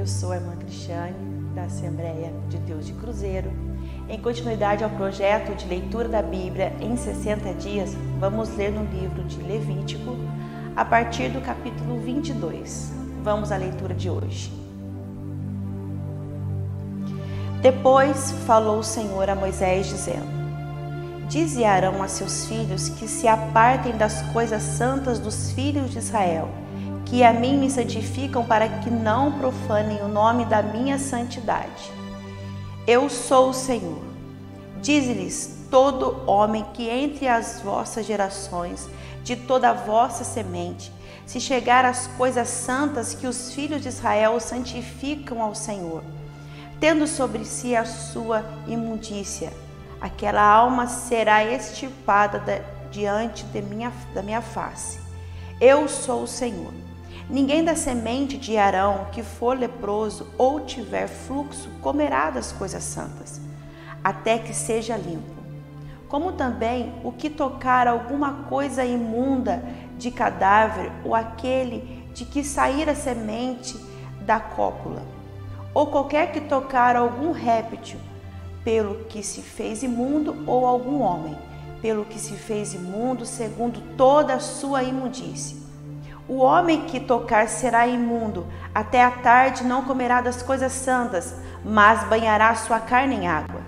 Eu sou a irmã Cristiane, da Assembleia de Deus de Cruzeiro. Em continuidade ao projeto de leitura da Bíblia em 60 dias, vamos ler no livro de Levítico, a partir do capítulo 22. Vamos à leitura de hoje. Depois falou o Senhor a Moisés, dizendo: Dize a Arão a seus filhos que se apartem das coisas santas dos filhos de Israel, que a mim me santificam, para que não profanem o nome da minha santidade. Eu sou o Senhor. Dize-lhes todo homem que entre as vossas gerações, de toda a vossa semente, se chegar às coisas santas que os filhos de Israel santificam ao Senhor, tendo sobre si a sua imundícia, aquela alma será extirpada diante da minha face. Eu sou o Senhor. Ninguém da semente de Arão que for leproso ou tiver fluxo comerá das coisas santas, até que seja limpo. Como também o que tocar alguma coisa imunda de cadáver, ou aquele de que sair a semente da cópula, ou qualquer que tocar algum réptil, pelo que se fez imundo, ou algum homem, pelo que se fez imundo, segundo toda a sua imundície. O homem que tocar será imundo, até a tarde não comerá das coisas santas, mas banhará sua carne em água.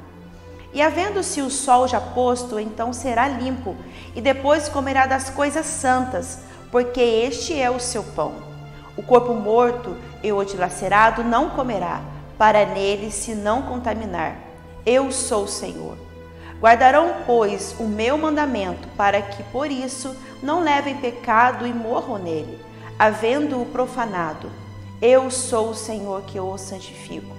E havendo-se o sol já posto, então será limpo, e depois comerá das coisas santas, porque este é o seu pão. O corpo morto e o dilacerado não comerá, para nele se não contaminar. Eu sou o Senhor. Guardarão, pois, o meu mandamento, para que por isso não levem pecado e morram nele, havendo-o profanado. Eu sou o Senhor que o santifico.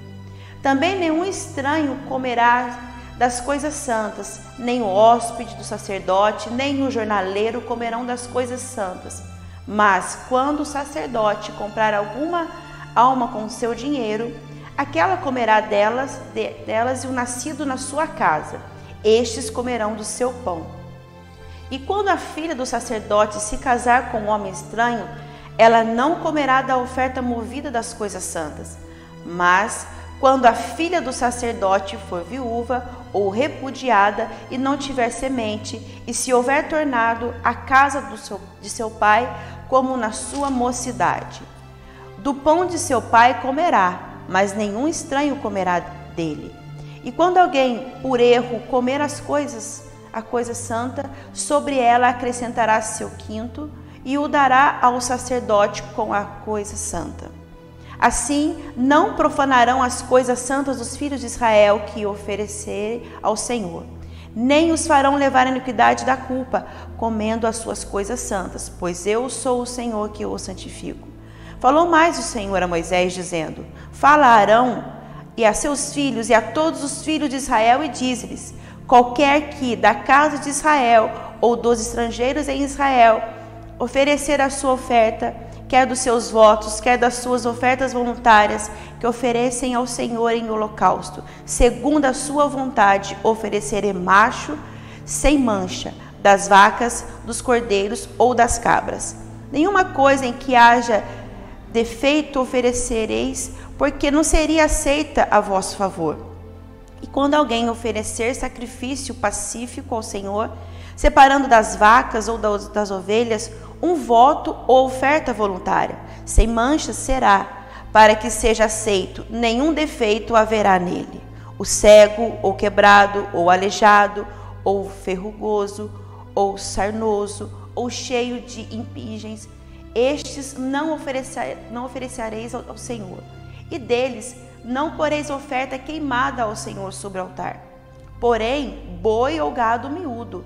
Também nenhum estranho comerá das coisas santas, nem o hóspede do sacerdote, nem o jornaleiro comerão das coisas santas. Mas quando o sacerdote comprar alguma alma com seu dinheiro, aquela comerá delas e o nascido na sua casa. Estes comerão do seu pão. E quando a filha do sacerdote se casar com um homem estranho, ela não comerá da oferta movida das coisas santas. Mas quando a filha do sacerdote for viúva ou repudiada e não tiver semente, e se houver tornado a casa de seu pai como na sua mocidade, do pão de seu pai comerá, mas nenhum estranho comerá dele. E quando alguém, por erro, comer a coisa santa, sobre ela acrescentará seu quinto e o dará ao sacerdote com a coisa santa. Assim, não profanarão as coisas santas dos filhos de Israel que oferecerem ao Senhor, nem os farão levar a iniquidade da culpa, comendo as suas coisas santas, pois eu sou o Senhor que o santifico. Falou mais o Senhor a Moisés, dizendo: Fala a Arão e a seus filhos e a todos os filhos de Israel, e diz-lhes: qualquer que da casa de Israel ou dos estrangeiros em Israel oferecer a sua oferta, quer dos seus votos, quer das suas ofertas voluntárias, que oferecem ao Senhor em holocausto, segundo a sua vontade, oferecerem macho sem mancha, das vacas, dos cordeiros ou das cabras. Nenhuma coisa em que haja defeito oferecereis, porque não seria aceita a vosso favor. E quando alguém oferecer sacrifício pacífico ao Senhor, separando das vacas ou das ovelhas um voto ou oferta voluntária, sem mancha será, para que seja aceito, nenhum defeito haverá nele. O cego, ou quebrado, ou aleijado, ou ferrugoso, ou sarnoso, ou cheio de impingens, estes não oferecereis ao Senhor. E deles não poreis oferta queimada ao Senhor sobre o altar. Porém, boi ou gado miúdo,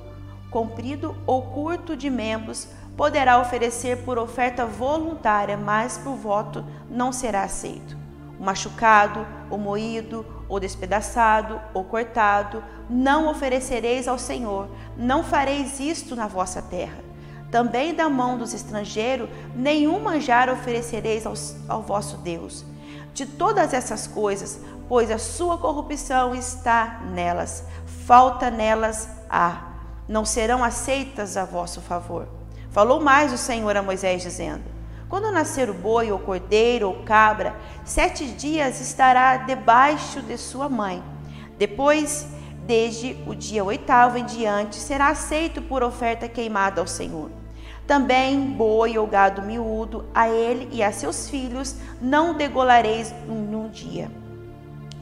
comprido ou curto de membros, poderá oferecer por oferta voluntária, mas por voto não será aceito. O machucado, ou moído, ou despedaçado, ou cortado, não oferecereis ao Senhor, não fareis isto na vossa terra. Também da mão dos estrangeiros, nenhum manjar oferecereis ao vosso Deus. De todas essas coisas, pois a sua corrupção está nelas, falta nelas há, não serão aceitas a vosso favor. Falou mais o Senhor a Moisés, dizendo: Quando nascer o boi, ou cordeiro, ou cabra, 7 dias estará debaixo de sua mãe. Depois, desde o dia 8º em diante, será aceito por oferta queimada ao Senhor. Também boi ou gado miúdo, a ele e a seus filhos não degolareis num dia.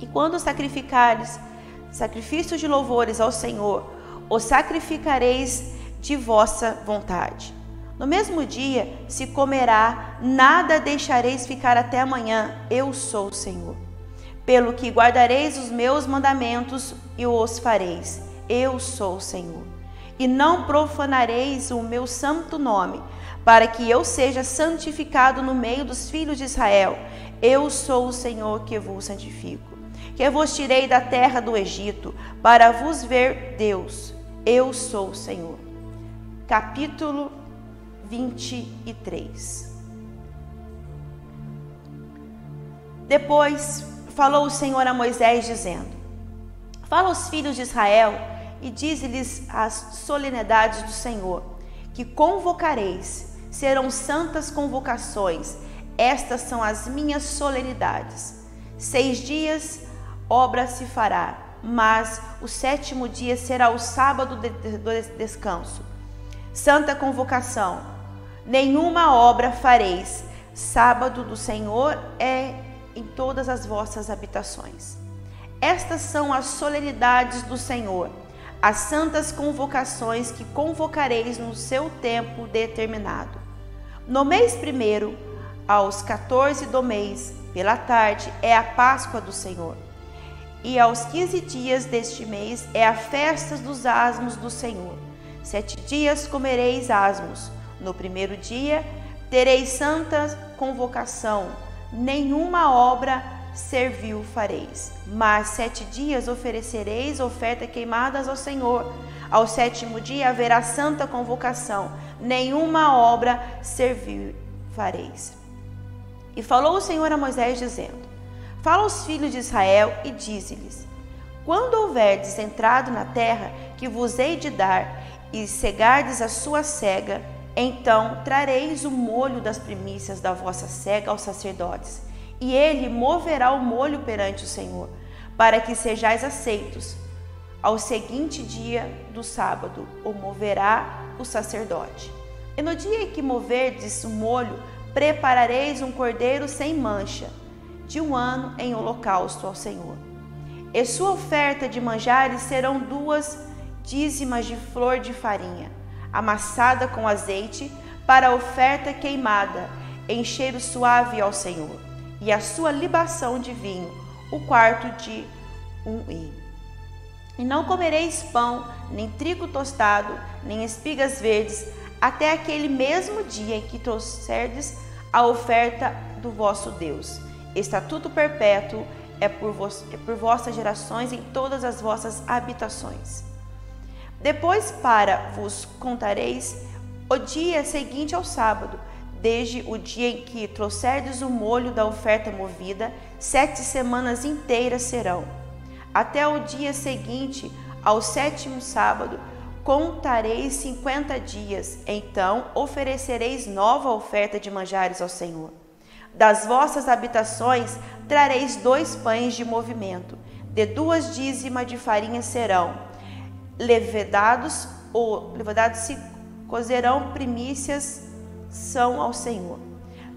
E quando sacrificares sacrifícios de louvores ao Senhor, os sacrificareis de vossa vontade. No mesmo dia se comerá, nada deixareis ficar até amanhã, eu sou o Senhor. Pelo que guardareis os meus mandamentos e os fareis, eu sou o Senhor. E não profanareis o meu santo nome, para que eu seja santificado no meio dos filhos de Israel. Eu sou o Senhor que vos santifico, que vos tirei da terra do Egito, para vos ver Deus. Eu sou o Senhor. Capítulo 23. Depois falou o Senhor a Moisés, dizendo: Fala aos filhos de Israel e dize-lhes as solenidades do Senhor, que convocareis, serão santas convocações. Estas são as minhas solenidades. 6 dias obra se fará, mas o 7º dia será o sábado do descanso. Santa convocação, nenhuma obra fareis. Sábado do Senhor é em todas as vossas habitações. Estas são as solenidades do Senhor, as santas convocações que convocareis no seu tempo determinado. No mês 1º, aos 14 do mês, pela tarde, é a Páscoa do Senhor. E aos 15 dias deste mês é a festa dos asmos do Senhor. 7 dias comereis asmos. No 1º dia tereis santa convocação. Nenhuma obra servil fareis. Mas 7 dias oferecereis oferta queimadas ao Senhor. Ao 7º dia haverá santa convocação. Nenhuma obra servil fareis. E falou o Senhor a Moisés, dizendo: Fala aos filhos de Israel e dize-lhes: Quando houverdes entrado na terra que vos hei de dar, e cegardes a sua cega, então trareis o molho das primícias da vossa cega aos sacerdotes, e ele moverá o molho perante o Senhor, para que sejais aceitos. Ao seguinte dia do sábado, o moverá o sacerdote. E no dia em que moverdes o molho, preparareis um cordeiro sem mancha, de 1 ano em holocausto ao Senhor. E sua oferta de manjares serão 2 dízimas de flor de farinha, amassada com azeite, para a oferta queimada, em cheiro suave ao Senhor. E a sua libação de vinho, o 1/4 de 1 hin. E não comereis pão, nem trigo tostado, nem espigas verdes, até aquele mesmo dia em que trouxerdes a oferta do vosso Deus. Estatuto perpétuo é por vossas gerações em todas as vossas habitações. Depois vos contareis o dia seguinte ao sábado, desde o dia em que trouxerdes o molho da oferta movida, 7 semanas inteiras serão. Até o dia seguinte, ao 7º sábado, contareis 50 dias, então oferecereis nova oferta de manjares ao Senhor. Das vossas habitações trareis 2 pães de movimento, de 2 dízimas de farinha serão. Levedados se cozerão, primícias são ao Senhor.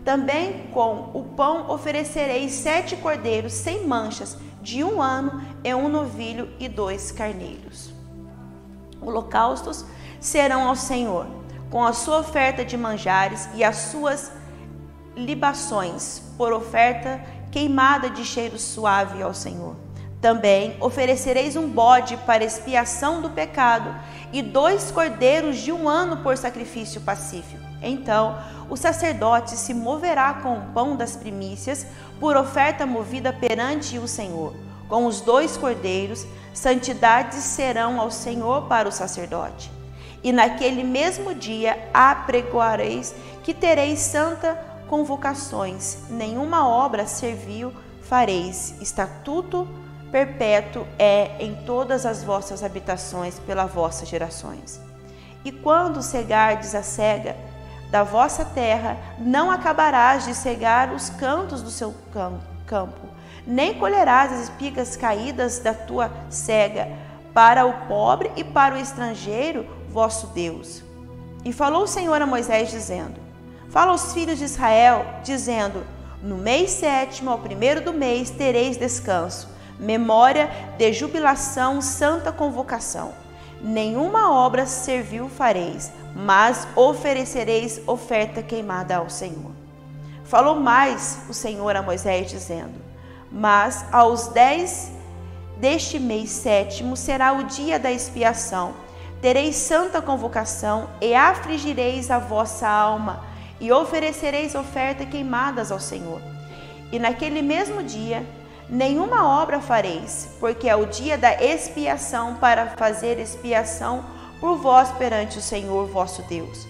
Também com o pão oferecereis 7 cordeiros sem manchas, de 1 ano, e 1 novilho e 2 carneiros. Holocaustos serão ao Senhor, com a sua oferta de manjares e as suas libações, por oferta queimada de cheiro suave ao Senhor. Também oferecereis um bode para expiação do pecado e 2 cordeiros de 1 ano por sacrifício pacífico. Então o sacerdote se moverá com o pão das primícias por oferta movida perante o Senhor. Com os 2 cordeiros, santidades serão ao Senhor para o sacerdote. E naquele mesmo dia apregoareis que tereis santa convocações. Nenhuma obra servil fareis. Estatuto perpétuo é em todas as vossas habitações pelas vossas gerações. E quando cegardes a cega da vossa terra, não acabarás de cegar os cantos do seu campo, nem colherás as espigas caídas da tua cega, para o pobre e para o estrangeiro, vosso Deus. E falou o Senhor a Moisés, dizendo: fala aos filhos de Israel, dizendo: no mês 7º, ao 1º do mês, tereis descanso, memória de jubilação, santa convocação. Nenhuma obra servil fareis, mas oferecereis oferta queimada ao Senhor. Falou mais o Senhor a Moisés, dizendo: mas aos 10 deste mês 7º será o dia da expiação. Tereis santa convocação e afligireis a vossa alma e oferecereis oferta queimadas ao Senhor. E naquele mesmo dia nenhuma obra fareis, porque é o dia da expiação, para fazer expiação por vós perante o Senhor vosso Deus.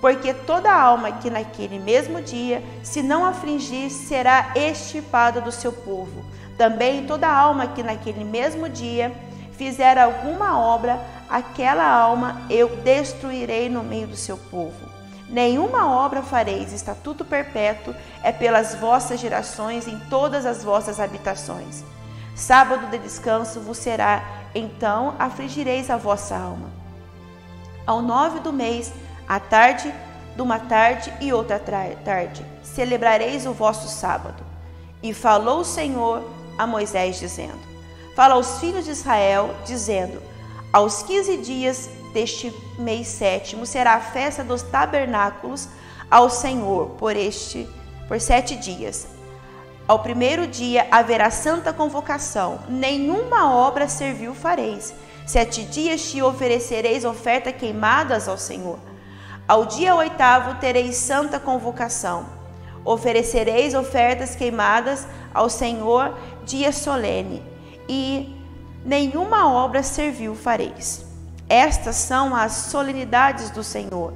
Porque toda alma que naquele mesmo dia se não afligir será extirpada do seu povo. Também toda alma que naquele mesmo dia fizer alguma obra, aquela alma eu destruirei no meio do seu povo. Nenhuma obra fareis, estatuto perpétuo é pelas vossas gerações em todas as vossas habitações. Sábado de descanso vos será, então afligireis a vossa alma. Ao 9 do mês, à tarde de uma tarde e outra tarde, celebrareis o vosso sábado. E falou o Senhor a Moisés, dizendo: fala aos filhos de Israel, dizendo: aos 15 dias deste mês 7º será a festa dos tabernáculos ao Senhor por 7 dias. Ao 1º dia haverá santa convocação, nenhuma obra servil fareis. 7 dias te oferecereis oferta queimadas ao Senhor. Ao dia 8º tereis santa convocação. Oferecereis ofertas queimadas ao Senhor, dia solene, e nenhuma obra servil fareis. Estas são as solenidades do Senhor,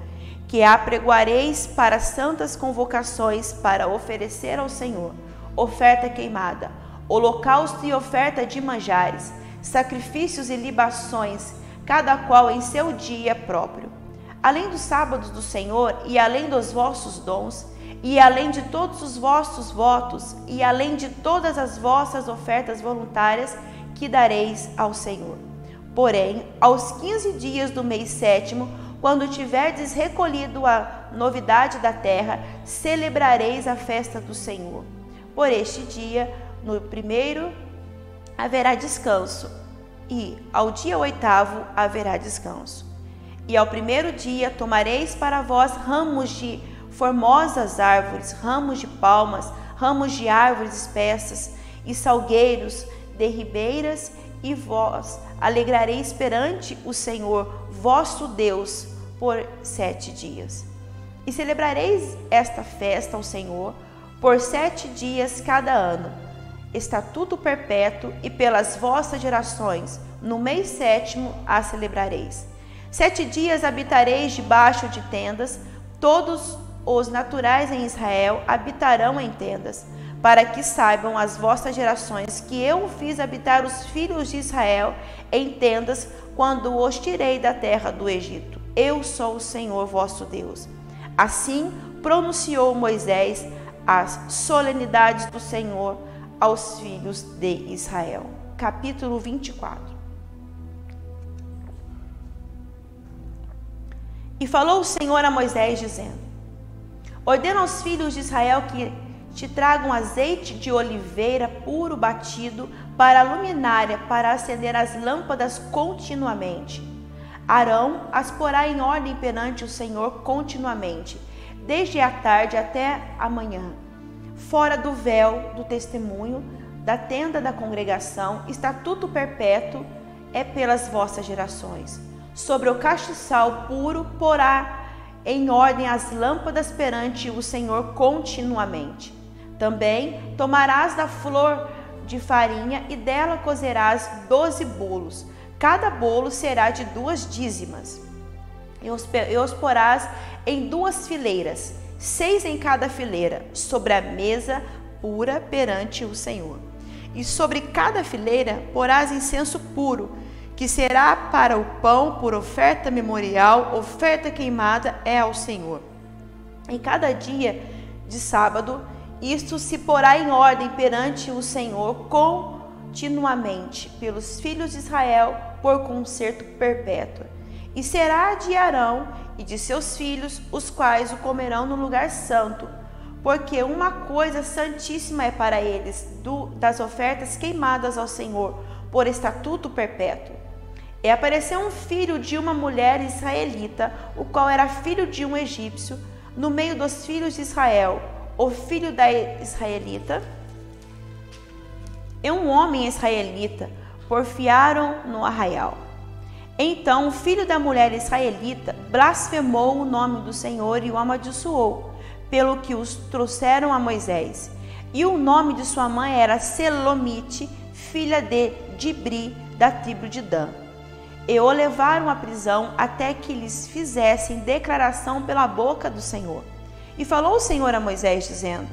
que apregoareis para santas convocações, para oferecer ao Senhor oferta queimada, holocausto e oferta de manjares, sacrifícios e libações, cada qual em seu dia próprio. Além dos sábados do Senhor, e além dos vossos dons, e além de todos os vossos votos, e além de todas as vossas ofertas voluntárias que dareis ao Senhor. Porém, aos 15 dias do mês 7º, quando tiverdes recolhido a novidade da terra, celebrareis a festa do Senhor. Por este dia, no 1º, haverá descanso, e ao dia 8º haverá descanso. E ao 1º dia tomareis para vós ramos de formosas árvores, ramos de palmas, ramos de árvores espessas e salgueiros de ribeiras, e vós alegrareis perante o Senhor vosso Deus por 7 dias. E celebrareis esta festa ao Senhor por 7 dias cada ano, estatuto perpétuo, e pelas vossas gerações, no mês 7º a celebrareis. 7 dias habitareis debaixo de tendas, todos os naturais em Israel habitarão em tendas, para que saibam as vossas gerações que eu fiz habitar os filhos de Israel em tendas quando os tirei da terra do Egito. Eu sou o Senhor vosso Deus. Assim pronunciou Moisés as solenidades do Senhor aos filhos de Israel. Capítulo 24. E falou o Senhor a Moisés, dizendo: ordena aos filhos de Israel que te tragam azeite de oliveira puro batido para a luminária, para acender as lâmpadas continuamente. Arão as porá em ordem perante o Senhor continuamente, desde a tarde até a manhã. Fora do véu do testemunho, da tenda da congregação, estatuto perpétuo é pelas vossas gerações. Sobre o castiçal puro porá em ordem as lâmpadas perante o Senhor continuamente. Também tomarás da flor de farinha e dela cozerás 12 bolos. Cada bolo será de 2 dízimas. E os porás em 2 fileiras, 6 em cada fileira, sobre a mesa pura perante o Senhor. E sobre cada fileira porás incenso puro, que será para o pão por oferta memorial, oferta queimada é ao Senhor. em cada dia de sábado. Isto se porá em ordem perante o Senhor continuamente pelos filhos de Israel por concerto perpétuo. E será de Arão e de seus filhos, os quais o comerão no lugar santo, porque uma coisa santíssima é para eles, das ofertas queimadas ao Senhor, por estatuto perpétuo. E apareceu um filho de uma mulher israelita, o qual era filho de um egípcio, no meio dos filhos de Israel, o filho da israelita, e um homem israelita porfiaram no arraial. Então o filho da mulher israelita blasfemou o nome do Senhor e o amaldiçoou, pelo que os trouxeram a Moisés. E o nome de sua mãe era Selomite, filha de Dibri, da tribo de Dan. E o levaram à prisão até que lhes fizessem declaração pela boca do Senhor. E falou o Senhor a Moisés, dizendo: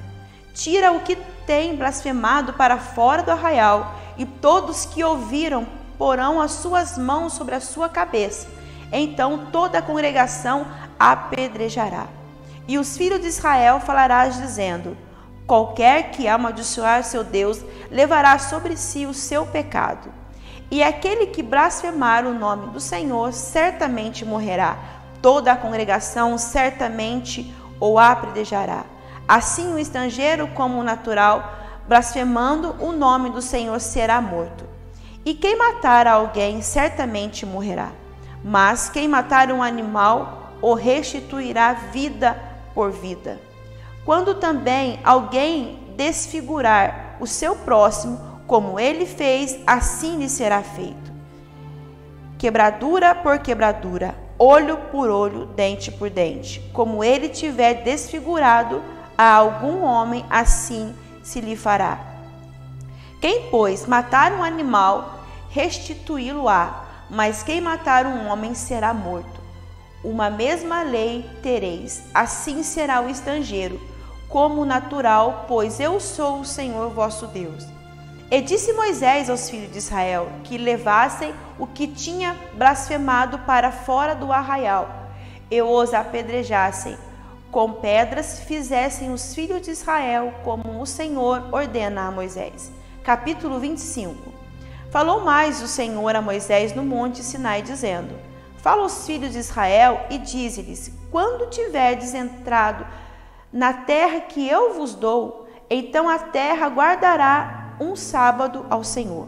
tira o que tem blasfemado para fora do arraial, e todos que ouviram porão as suas mãos sobre a sua cabeça. Então toda a congregação apedrejará. E os filhos de Israel falarás, dizendo: qualquer que amaldiçoar seu Deus levará sobre si o seu pecado. E aquele que blasfemar o nome do Senhor certamente morrerá. Toda a congregação certamente o apedrejará. Assim o estrangeiro como o natural, blasfemando o nome do Senhor, será morto. E quem matar alguém certamente morrerá. Mas quem matar um animal o restituirá vida por vida. Quando também alguém desfigurar o seu próximo, como ele fez, assim lhe será feito. Quebradura por quebradura, olho por olho, dente por dente. Como ele tiver desfigurado a algum homem, assim se lhe fará. Quem, pois, matar um animal, restituí-lo-á, mas quem matar um homem será morto. Uma mesma lei tereis, assim será o estrangeiro, como o natural, pois eu sou o Senhor vosso Deus. E disse Moisés aos filhos de Israel que levassem o que tinha blasfemado para fora do arraial, e os apedrejassem. Com pedras fizessem os filhos de Israel, como o Senhor ordena a Moisés. Capítulo 25. Falou mais o Senhor a Moisés no monte Sinai, dizendo: fala aos filhos de Israel e dize-lhes: quando tiverdes entrado na terra que eu vos dou, então a terra guardará um sábado ao Senhor.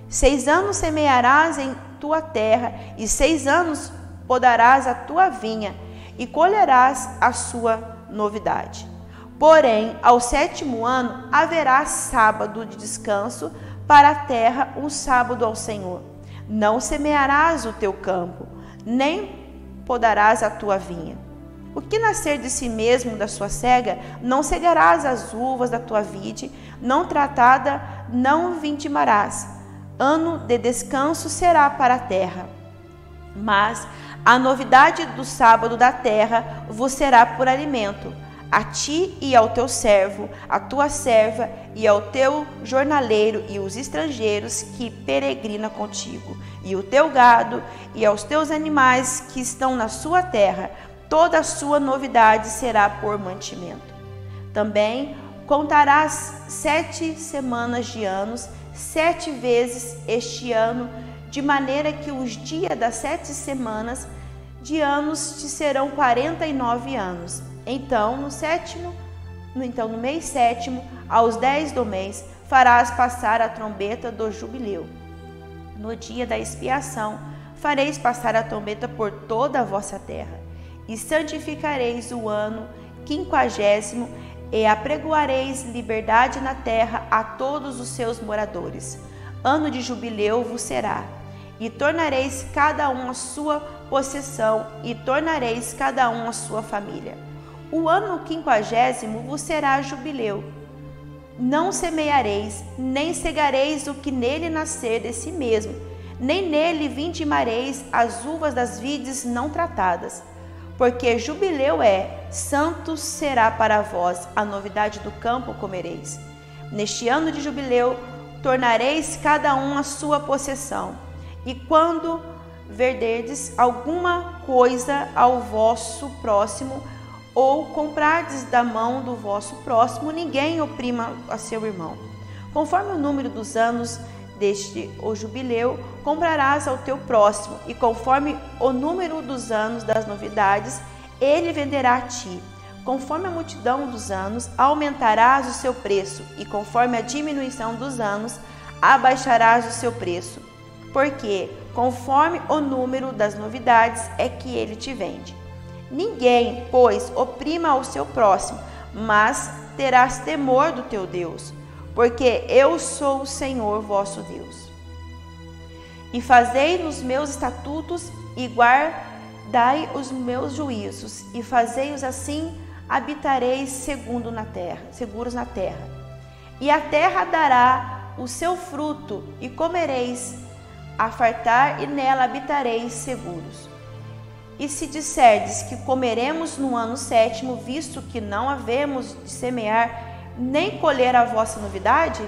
6 anos semearás em tua terra, e 6 anos podarás a tua vinha, e colherás a sua novidade. Porém, ao 7º ano haverá sábado de descanso para a terra, um sábado ao Senhor. Não semearás o teu campo, nem podarás a tua vinha. O que nascer de si mesmo da sua cega, não cegarás as uvas da tua vide, não tratada, não vindimarás. Ano de descanso será para a terra. Mas a novidade do sábado da terra vos será por alimento, a ti e ao teu servo, a tua serva e ao teu jornaleiro e os estrangeiros que peregrinam contigo, e o teu gado e aos teus animais que estão na sua terra. Toda a sua novidade será por mantimento. Também contarás 7 semanas de anos, 7 vezes este ano, de maneira que os dias das 7 semanas de anos te serão 49 anos. Então, no mês 7º, aos 10 do mês, farás passar a trombeta do jubileu. No dia da expiação, fareis passar a trombeta por toda a vossa terra. E santificareis o ano 50º, e apregoareis liberdade na terra a todos os seus moradores. Ano de jubileu vos será, e tornareis cada um a sua possessão, e tornareis cada um a sua família. O ano 50º vos será jubileu. Não semeareis, nem cegareis o que nele nascer de si mesmo, nem nele vindimareis as uvas das vides não tratadas. Porque jubileu santo será para vós, a novidade do campo comereis. Neste ano de jubileu, tornareis cada um a sua possessão. E quando verderdes alguma coisa ao vosso próximo, ou comprardes da mão do vosso próximo, ninguém oprima a seu irmão. Conforme o número dos anos deste o jubileu, comprarás ao teu próximo, e conforme o número dos anos das novidades, ele venderá a ti. Conforme a multidão dos anos, aumentarás o seu preço, e conforme a diminuição dos anos, abaixarás o seu preço. Porque, conforme o número das novidades, é que ele te vende. Ninguém, pois, oprima ao seu próximo, mas terás temor do teu Deus, porque eu sou o Senhor vosso Deus. E fazei os meus estatutos e guardai os meus juízos, e fazei-os assim, habitareis seguros na terra. E a terra dará o seu fruto, e comereis a fartar, e nela habitareis seguros. E se disserdes que comeremos no ano 7º, visto que não havemos de semear, nem colher a vossa novidade,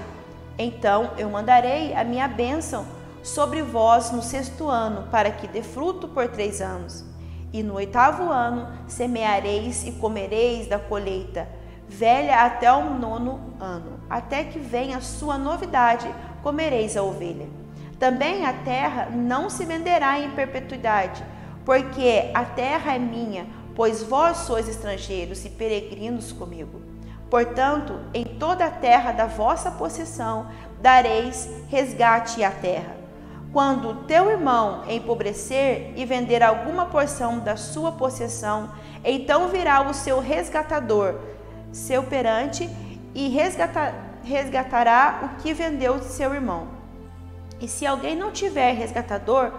então eu mandarei a minha bênção sobre vós no 6º ano, para que dê fruto por 3 anos. E no 8º ano semeareis e comereis da colheita, velha até o 9º ano, até que venha a sua novidade, comereis a ovelha. Também a terra não se venderá em perpetuidade, porque a terra é minha, pois vós sois estrangeiros e peregrinos comigo. Portanto, em toda a terra da vossa possessão dareis resgate à terra. Quando teu irmão empobrecer e vender alguma porção da sua possessão, então virá o seu resgatador, seu perante, e resgatará o que vendeu de seu irmão. E se alguém não tiver resgatador,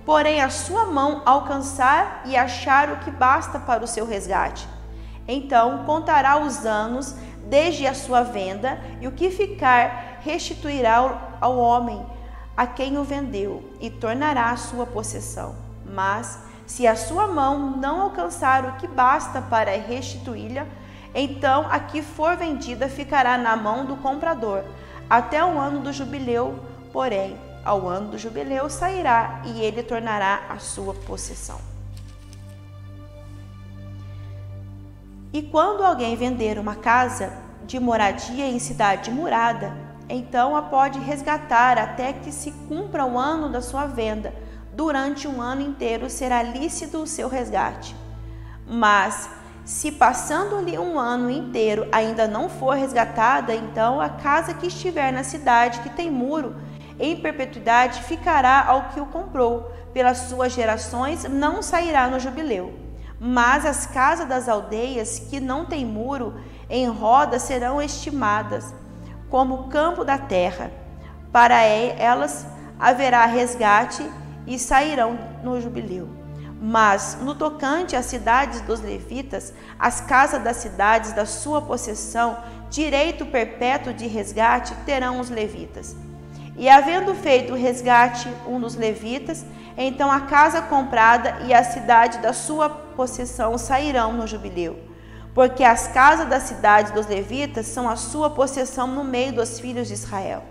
porém a sua mão alcançar e achar o que basta para o seu resgate, então contará os anos desde a sua venda, e o que ficar restituirá ao homem a quem o vendeu, e tornará a sua possessão. Mas se a sua mão não alcançar o que basta para restituí-la, então a que for vendida ficará na mão do comprador até o ano do jubileu, porém ao ano do jubileu sairá, e ele tornará a sua possessão. E quando alguém vender uma casa de moradia em cidade murada, então a pode resgatar até que se cumpra o ano da sua venda. Durante um ano inteiro será lícito o seu resgate. Mas, se passando-lhe um ano inteiro ainda não for resgatada, então a casa que estiver na cidade que tem muro, em perpetuidade ficará ao que o comprou. Pelas suas gerações não sairá no jubileu. Mas as casas das aldeias que não têm muro em roda serão estimadas como campo da terra. Para elas haverá resgate e sairão no jubileu. Mas no tocante às cidades dos levitas, as casas das cidades da sua possessão, direito perpétuo de resgate terão os levitas. E havendo feito o resgate um dos levitas, então a casa comprada e a cidade da sua possessão sairão no jubileu. Porque as casas das cidades dos levitas são a sua possessão no meio dos filhos de Israel.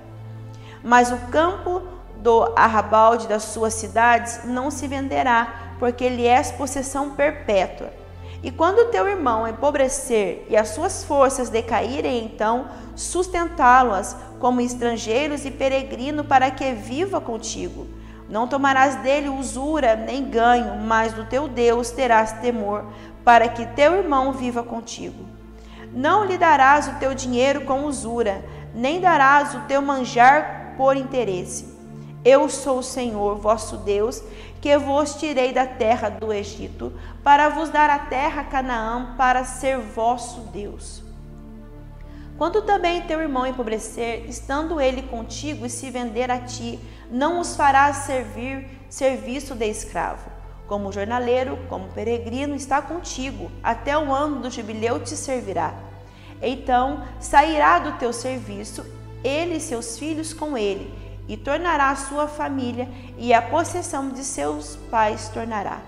Mas o campo do arrabalde das suas cidades não se venderá, porque ele é possessão perpétua. E quando teu irmão empobrecer e as suas forças decaírem, então sustentá-las como estrangeiros e peregrino, para que viva contigo. Não tomarás dele usura nem ganho, mas do teu Deus terás temor, para que teu irmão viva contigo. Não lhe darás o teu dinheiro com usura, nem darás o teu manjar por interesse. Eu sou o Senhor, vosso Deus, que vos tirei da terra do Egito, para vos dar a terra Canaã, para ser vosso Deus. Quando também teu irmão empobrecer, estando ele contigo e se vender a ti, não os farás serviço de escravo. Como jornaleiro, como peregrino, está contigo, até o ano do jubileu te servirá. Então sairá do teu serviço, ele e seus filhos com ele, e tornará a sua família, e a possessão de seus pais tornará.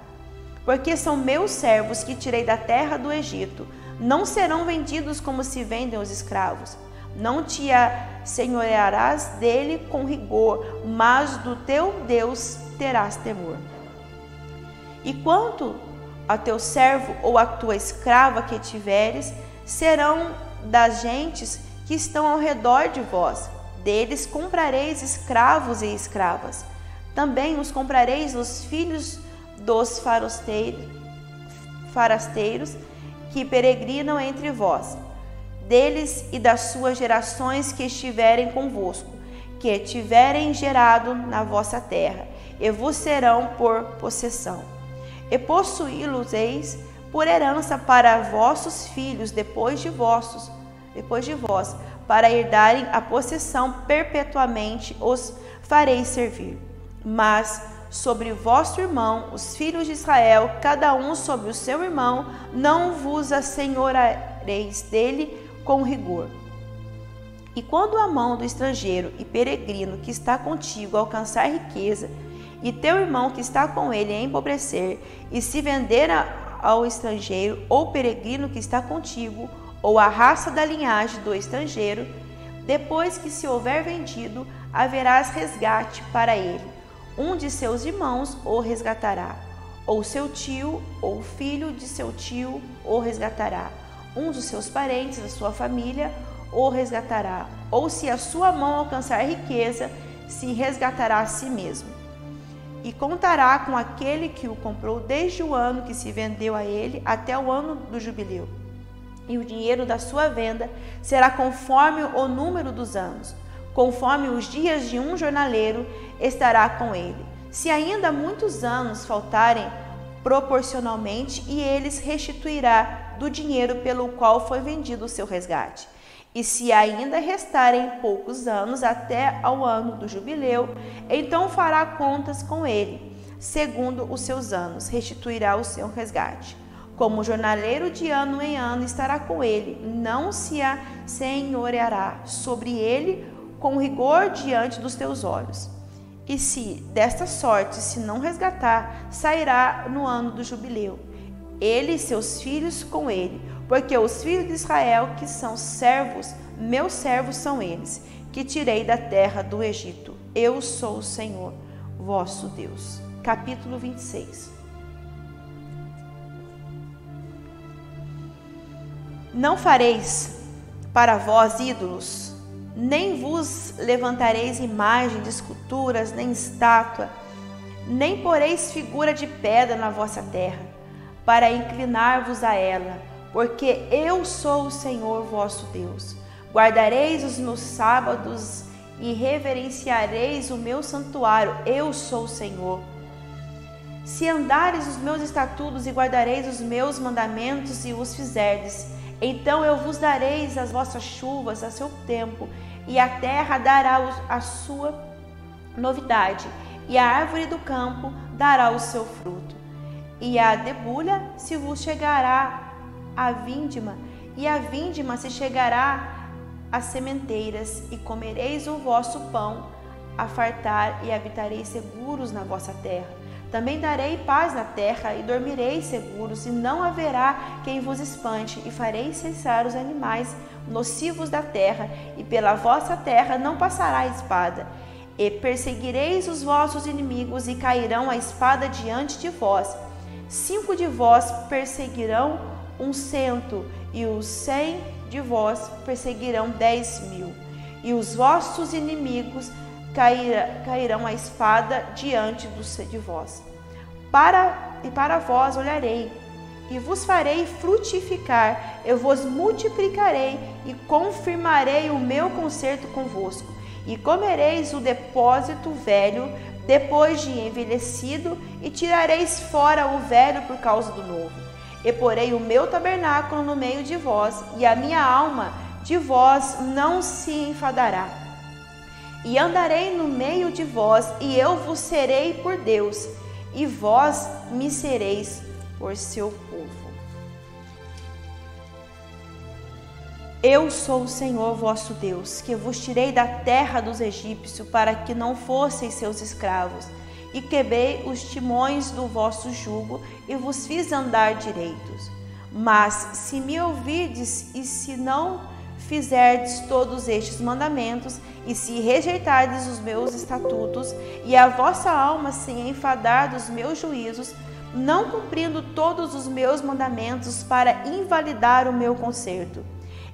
Porque são meus servos que tirei da terra do Egito, não serão vendidos como se vendem os escravos. Não te assenhorearás dele com rigor, mas do teu Deus terás temor. E quanto a teu servo ou a tua escrava que tiveres, serão das gentes que estão ao redor de vós. Deles comprareis escravos e escravas. Também os comprareis os filhos dos forasteiros que peregrinam entre vós, deles e das suas gerações que estiverem convosco, que tiverem gerado na vossa terra, e vos serão por possessão. E possuí-los-eis por herança para vossos filhos depois de vós, para herdarem a possessão perpetuamente os fareis servir. Mas sobre vosso irmão, os filhos de Israel, cada um sobre o seu irmão, não vos assenhoreis dele com rigor. E quando a mão do estrangeiro e peregrino que está contigo alcançar riqueza, e teu irmão que está com ele empobrecer, e se vender ao estrangeiro ou peregrino que está contigo, ou a raça da linhagem do estrangeiro, depois que se houver vendido, haverás resgate para ele. Um de seus irmãos o resgatará, ou seu tio, ou filho de seu tio o resgatará. Um dos seus parentes, da sua família, o resgatará. Ou se a sua mão alcançar riqueza, se resgatará a si mesmo. E contará com aquele que o comprou desde o ano que se vendeu a ele até o ano do jubileu. E o dinheiro da sua venda será conforme o número dos anos. Conforme os dias de um jornaleiro estará com ele. Se ainda muitos anos faltarem proporcionalmente, e eles restituirá do dinheiro pelo qual foi vendido o seu resgate. E se ainda restarem poucos anos até ao ano do jubileu, então fará contas com ele, segundo os seus anos, restituirá o seu resgate. Como jornaleiro de ano em ano estará com ele, não se assenhoreará sobre ele com rigor diante dos teus olhos. E se desta sorte se não resgatar, sairá no ano do jubileu, ele e seus filhos com ele, porque os filhos de Israel que são servos, meus servos são eles, que tirei da terra do Egito. Eu sou o Senhor, vosso Deus. Capítulo 26. Não fareis para vós ídolos, nem vos levantareis imagem de esculturas, nem estátua, nem poreis figura de pedra na vossa terra, para inclinar-vos a ela, porque eu sou o Senhor vosso Deus. Guardareis os meus sábados e reverenciareis o meu santuário, eu sou o Senhor. Se andares os meus estatutos e guardareis os meus mandamentos e os fizerdes, então eu vos dareis as vossas chuvas a seu tempo, e a terra dará a sua novidade, e a árvore do campo dará o seu fruto. E a debulha se vos chegará a vindima, e a vindima se chegará às sementeiras, e comereis o vosso pão a fartar, e habitareis seguros na vossa terra. Também darei paz na terra, e dormireis seguros, e não haverá quem vos espante, e farei cessar os animais nocivos da terra, e pela vossa terra não passará a espada. E perseguireis os vossos inimigos, e cairão a espada diante de vós. 5 de vós perseguirão 100, e os 100 de vós perseguirão 10.000. E os vossos inimigos cairão a espada diante de vós. Para vós olharei, e vos farei frutificar, eu vos multiplicarei, e confirmarei o meu concerto convosco. E comereis o depósito velho, depois de envelhecido, e tirareis fora o velho por causa do novo. E porei o meu tabernáculo no meio de vós, e a minha alma de vós não se enfadará. E andarei no meio de vós, e eu vos serei por Deus, e vós me sereis por seu povo. Eu sou o Senhor vosso Deus, que vos tirei da terra dos egípcios, para que não fosseis seus escravos, e quebrei os timões do vosso jugo, e vos fiz andar direitos. Mas se me ouvirdes, e se não fizerdes todos estes mandamentos, e se rejeitardes os meus estatutos, e a vossa alma se enfadar dos meus juízos, não cumprindo todos os meus mandamentos para invalidar o meu conserto.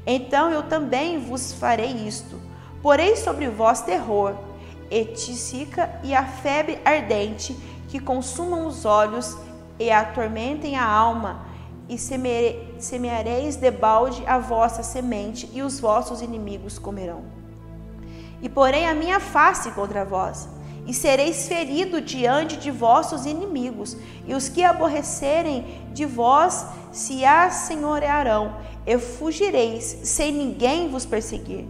Então eu também vos farei isto: porei sobre vós terror, etísica e a febre ardente, que consumam os olhos e atormentem a alma, e semeareis debalde a vossa semente, e os vossos inimigos comerão. E porei a minha face contra vós, e sereis ferido diante de vossos inimigos, e os que aborrecerem de vós se assenhorearão, e fugireis, sem ninguém vos perseguir.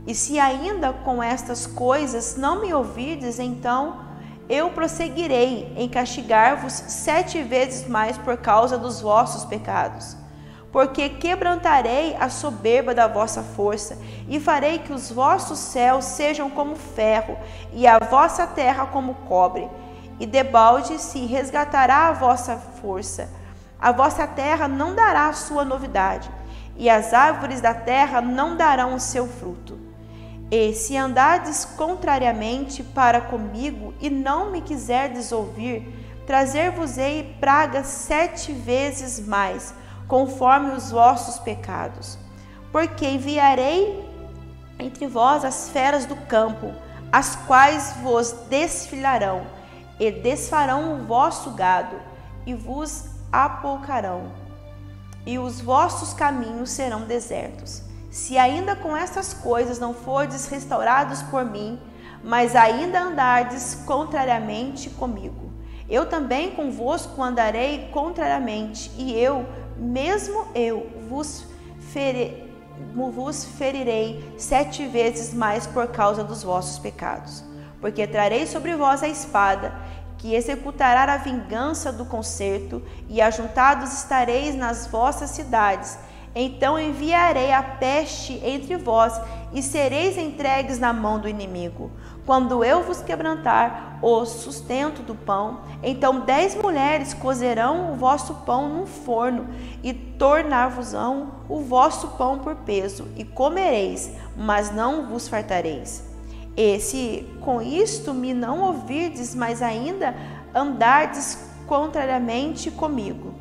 E se ainda com estas coisas não me ouvirdes, então eu prosseguirei em castigar-vos 7 vezes mais por causa dos vossos pecados. Porque quebrantarei a soberba da vossa força, e farei que os vossos céus sejam como ferro, e a vossa terra como cobre. E debalde se resgatará a vossa força. A vossa terra não dará a sua novidade, e as árvores da terra não darão o seu fruto. E se andardes contrariamente para comigo, e não me quiserdes ouvir, trazer-vos-ei pragas 7 vezes mais, conforme os vossos pecados. Porque enviarei entre vós as feras do campo, as quais vos desfilarão, e desfarão o vosso gado, e vos apoucarão, e os vossos caminhos serão desertos. Se ainda com estas coisas não fordes restaurados por mim, mas ainda andardes contrariamente comigo, eu também convosco andarei contrariamente, e mesmo eu vos ferirei 7 vezes mais por causa dos vossos pecados. Porque trarei sobre vós a espada, que executará a vingança do concerto, e ajuntados estareis nas vossas cidades. Então enviarei a peste entre vós, e sereis entregues na mão do inimigo. Quando eu vos quebrantar o sustento do pão, então 10 mulheres cozerão o vosso pão num forno, e tornar-vos-ão o vosso pão por peso, e comereis, mas não vos fartareis. E se com isto me não ouvirdes, mas ainda andardes contrariamente comigo,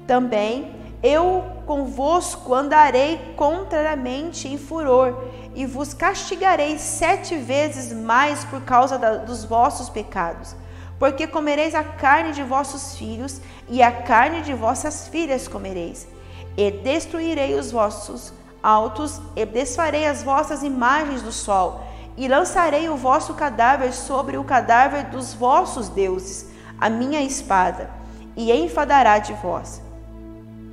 também eu convosco andarei contrariamente em furor, e vos castigarei 7 vezes mais por causa dos vossos pecados. Porque comereis a carne de vossos filhos, e a carne de vossas filhas comereis. E destruirei os vossos altos, e desfarei as vossas imagens do sol, e lançarei o vosso cadáver sobre o cadáver dos vossos deuses, a minha espada, e enfadará de vós.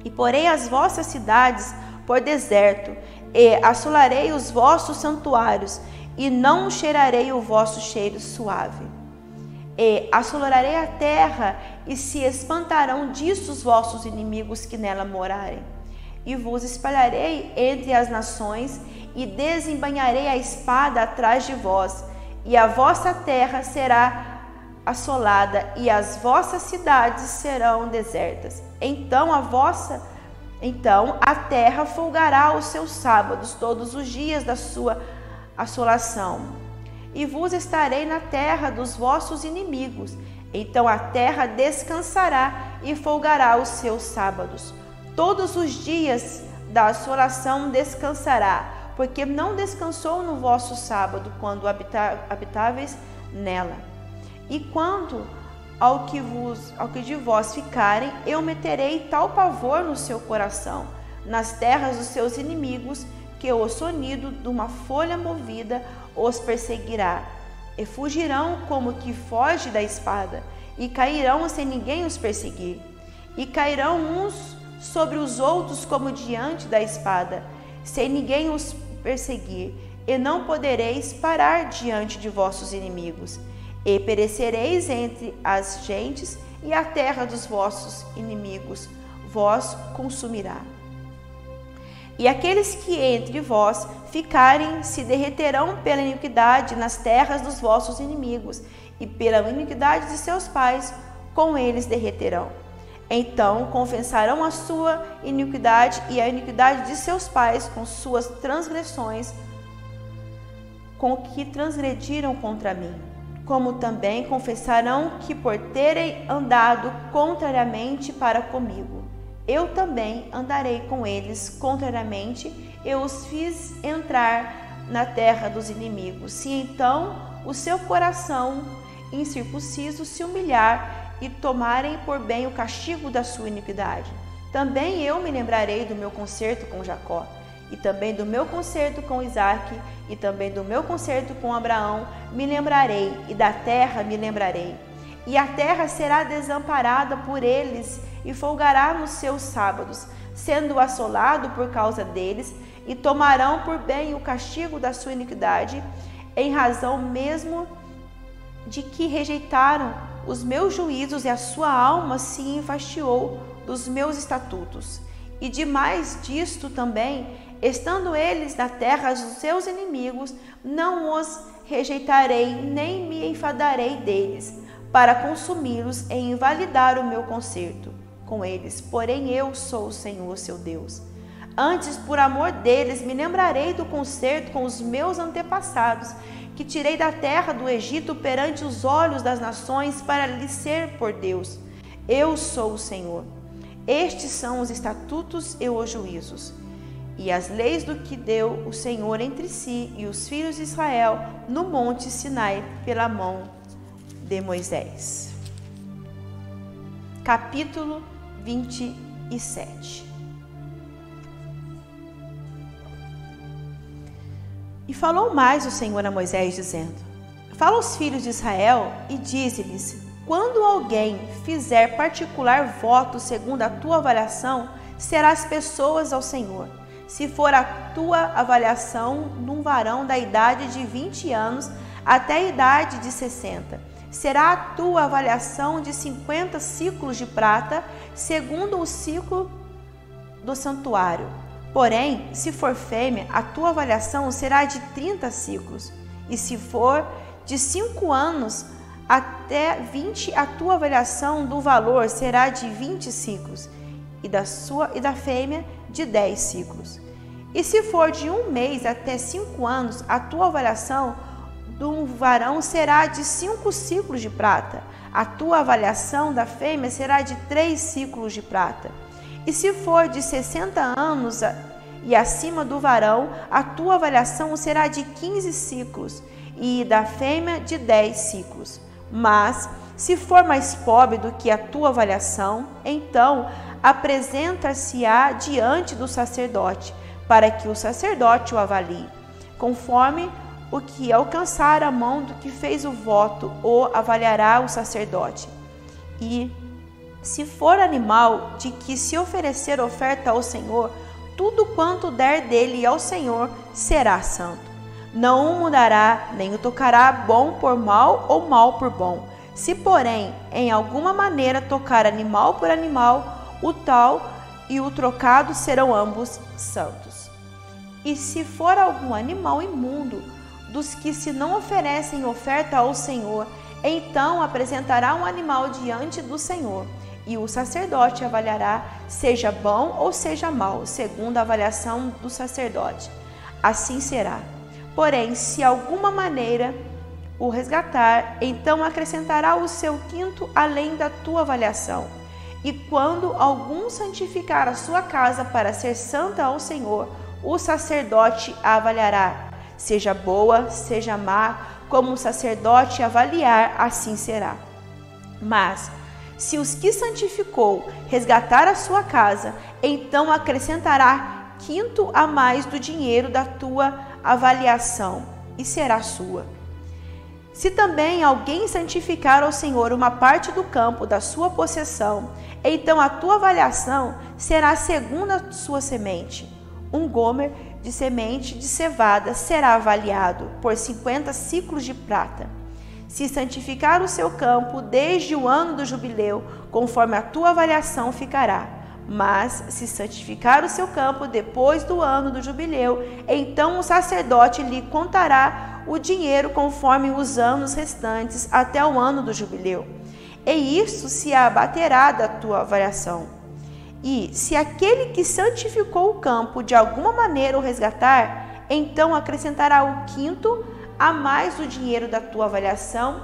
E porei as vossas cidades por deserto, e assolarei os vossos santuários, e não cheirarei o vosso cheiro suave. E assolarei a terra, e se espantarão disso os vossos inimigos que nela morarem. E vos espalharei entre as nações, e desembainharei a espada atrás de vós, e a vossa terra será assolada, e as vossas cidades serão desertas. Então a terra folgará os seus sábados todos os dias da sua assolação. E vos estarei na terra dos vossos inimigos. Então a terra descansará e folgará os seus sábados. Todos os dias da assolação descansará, porque não descansou no vosso sábado, quando habitáveis nela. E quanto ao que de vós ficarem, eu meterei tal pavor no seu coração, nas terras dos seus inimigos, que o sonido de uma folha movida os perseguirá. E fugirão como que foge da espada, e cairão sem ninguém os perseguir. E cairão uns sobre os outros como diante da espada, sem ninguém os perseguir, e não podereis parar diante de vossos inimigos. E perecereis entre as gentes, e a terra dos vossos inimigos vós consumirá. E aqueles que entre vós ficarem se derreterão pela iniquidade nas terras dos vossos inimigos, e pela iniquidade de seus pais com eles derreterão. Então confessarão a sua iniquidade e a iniquidade de seus pais com suas transgressões, com que transgrediram contra mim. como também confessarão que por terem andado contrariamente para comigo, eu também andarei com eles contrariamente, eu os fiz entrar na terra dos inimigos. Se então o seu coração incircunciso se humilhar e tomarem por bem o castigo da sua iniquidade, também eu me lembrarei do meu concerto com Jacó, e também do meu concerto com Isaque, e também do meu concerto com Abraão me lembrarei, e da terra me lembrarei. E a terra será desamparada por eles, e folgará nos seus sábados, sendo assolado por causa deles, e tomarão por bem o castigo da sua iniquidade, em razão mesmo de que rejeitaram os meus juízos, e a sua alma se enfastiou dos meus estatutos. E demais disto também, estando eles na terra dos seus inimigos, não os rejeitarei, nem me enfadarei deles, para consumi-los e invalidar o meu concerto com eles. Porém eu sou o Senhor, seu Deus. Antes, por amor deles, me lembrarei do concerto com os meus antepassados, que tirei da terra do Egito perante os olhos das nações, para lhes ser por Deus. Eu sou o Senhor. Estes são os estatutos e os juízos, e as leis do que deu o Senhor entre si e os filhos de Israel no monte Sinai pela mão de Moisés. Capítulo 27. E falou mais o Senhor a Moisés, dizendo: Fala aos filhos de Israel e dize-lhes: quando alguém fizer particular voto segundo a tua avaliação, serás pessoas ao Senhor. Se for a tua avaliação num varão da idade de 20 anos até a idade de 60, será a tua avaliação de 50 ciclos de prata, segundo o ciclo do santuário. Porém, se for fêmea, a tua avaliação será de 30 ciclos. E se for de 5 anos até 20, a tua avaliação do valor será de 20 ciclos, e da fêmea de 10 ciclos. E se for de 1 mês até 5 anos, a tua avaliação do varão será de 5 ciclos de prata. A tua avaliação da fêmea será de 3 ciclos de prata. E se for de 60 anos e acima do varão, a tua avaliação será de 15 ciclos, e da fêmea de 10 ciclos. Mas, se for mais pobre do que a tua avaliação, então apresenta-se-á diante do sacerdote, para que o sacerdote o avalie. Conforme o que alcançar a mão do que fez o voto, o avaliará o sacerdote. E, se for animal de que se oferecer oferta ao Senhor, tudo quanto der dele ao Senhor será santo. Não o mudará, nem o tocará bom por mal ou mal por bom. Se, porém, em alguma maneira tocar animal por animal, o tal e o trocado serão ambos santos. E se for algum animal imundo, dos que se não oferecem oferta ao Senhor, então apresentará um animal diante do Senhor, e o sacerdote avaliará, seja bom ou seja mau, segundo a avaliação do sacerdote. Assim será. Porém, se alguma maneira o resgatar, então acrescentará o seu quinto além da tua avaliação. E quando algum santificar a sua casa para ser santa ao Senhor, o sacerdote a avaliará. Seja boa, seja má, como o sacerdote avaliar, assim será. Mas, se os que santificou resgatar a sua casa, então acrescentará quinto a mais do dinheiro da tua avaliação, e será sua. Se também alguém santificar ao Senhor uma parte do campo da sua possessão, então a tua avaliação será segundo a sua semente. Um gomer de semente de cevada será avaliado por 50 ciclos de prata. Se santificar o seu campo desde o ano do jubileu, conforme a tua avaliação ficará. Mas, se santificar o seu campo depois do ano do jubileu, então o sacerdote lhe contará o dinheiro conforme os anos restantes até o ano do jubileu. E isso se abaterá da tua avaliação. E, se aquele que santificou o campo de alguma maneira o resgatar, então acrescentará o quinto a mais do dinheiro da tua avaliação,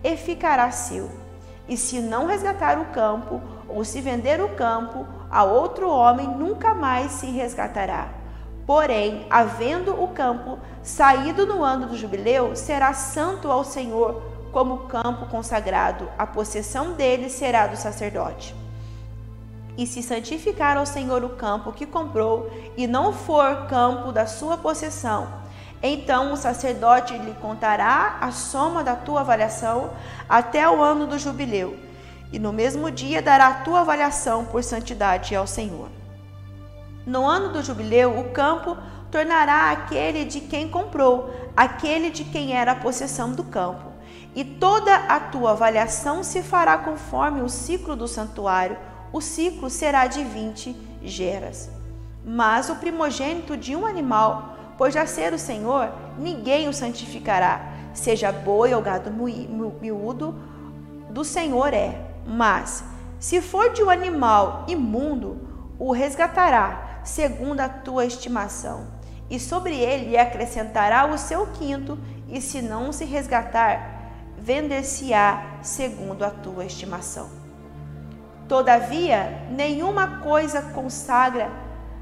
e ficará seu. E se não resgatar o campo, ou se vender o campo a outro homem, nunca mais se resgatará. Porém, havendo o campo saído no ano do jubileu, será santo ao Senhor como campo consagrado. A possessão dele será do sacerdote. E se santificar ao Senhor o campo que comprou, e não for campo da sua possessão, então o sacerdote lhe contará a soma da tua avaliação até o ano do jubileu, e no mesmo dia dará a tua avaliação por santidade ao Senhor. No ano do jubileu, o campo tornará aquele de quem comprou, aquele de quem era a possessão do campo. E toda a tua avaliação se fará conforme o ciclo do santuário. O ciclo será de 20 geras. Mas o primogênito de um animal, por já ser o Senhor, ninguém o santificará, seja boi ou gado miúdo, do Senhor é. Mas, se for de um animal imundo, o resgatará, segundo a tua estimação, e sobre ele acrescentará o seu quinto, e se não se resgatar, vender-se-á segundo a tua estimação. Todavia, nenhuma coisa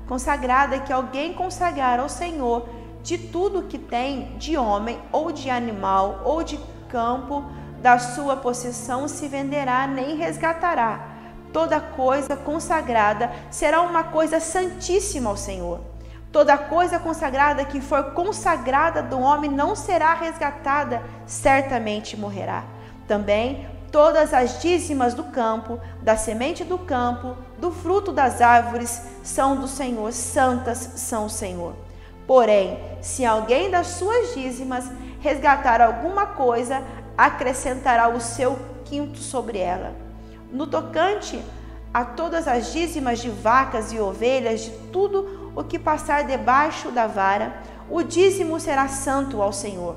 consagrada que alguém consagrar ao Senhor, de tudo que tem, de homem ou de animal ou de campo, da sua possessão se venderá nem resgatará. Toda coisa consagrada será uma coisa santíssima ao Senhor. Toda coisa consagrada que for consagrada do homem não será resgatada, certamente morrerá. Também todas as dízimas do campo, da semente do campo, do fruto das árvores, são do Senhor, santas são o Senhor. Porém, se alguém das suas dízimas resgatar alguma coisa, acrescentará o seu quinto sobre ela. No tocante a todas as dízimas de vacas e ovelhas, de tudo o que passar debaixo da vara, o dízimo será santo ao Senhor.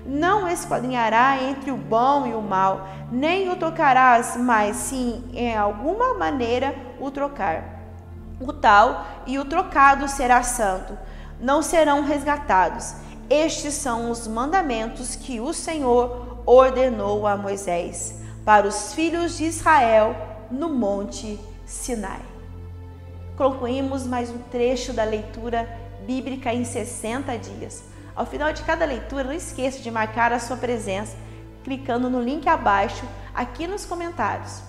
Não esquadrinhará entre o bom e o mal, nem o trocarás, mas se em alguma maneira o trocar. O tal e o trocado será santo, não serão resgatados. Estes são os mandamentos que o Senhor ordenou a Moisés para os filhos de Israel no Monte Sinai. Concluímos mais um trecho da leitura bíblica em 60 dias. Ao final de cada leitura, não esqueça de marcar a sua presença, clicando no link abaixo, aqui nos comentários,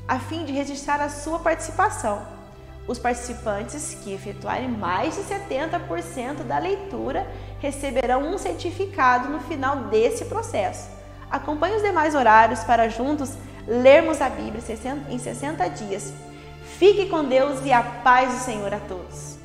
a fim de registrar a sua participação. Os participantes que efetuarem mais de 70% da leitura receberão um certificado no final desse processo. Acompanhe os demais horários para juntos lermos a Bíblia em 60 dias. Fique com Deus e a paz do Senhor a todos.